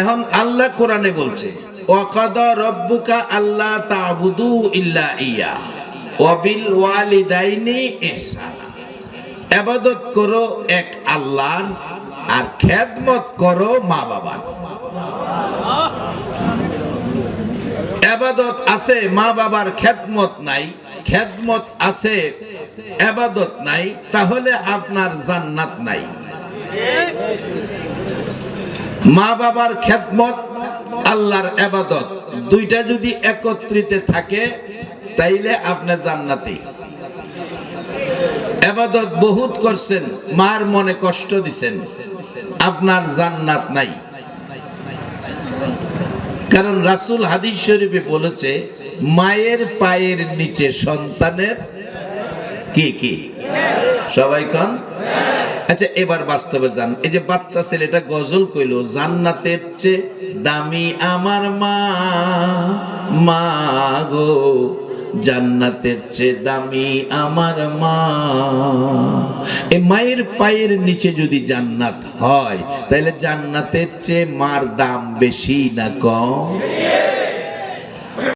এখন আল্লাহ কোরআনে বলছে ওয়াকাদা রব্বুকা আল্লা তা'বুদু ইল্লা ইয়া ওয়া বিল ওয়ালিদাইনি ইহসানা। ইবাদত করো এক আল্লাহর আর খেদমত করো মা বাবার। ইবাদত আছে মা বাবার খেদমত নাই, খেদমত আছে ইবাদত নাই, তাহলে আপনার জান্নাত নাই। মা বাবার খেদমত আল্লাহর ইবাদত দুইটা যদি একত্রিত থাকে তাইলে আপনি জান্নাতি। ইবাদত বহুত করছেন, মার মনে কষ্ট দিছেন, আপনার জান্নাত নাই। কারণ রাসূল হাদিস শরীফে বলেছে মায়ের পায়ের নিচে সন্তানের কি কি সবাই কোন। আচ্ছা এবার বাস্তবে যান। এই যে বাচ্চা ছেলেটা গজল কইলো জান্নাতের চেয়ে দামি আমার মা, মা গো জান্নাতের চেয়ে দামি আমার মা। এই মায়ের পায়ের নিচে যদি জান্নাত হয় তাহলে জান্নাতের চেয়ে মার দাম বেশি না কম?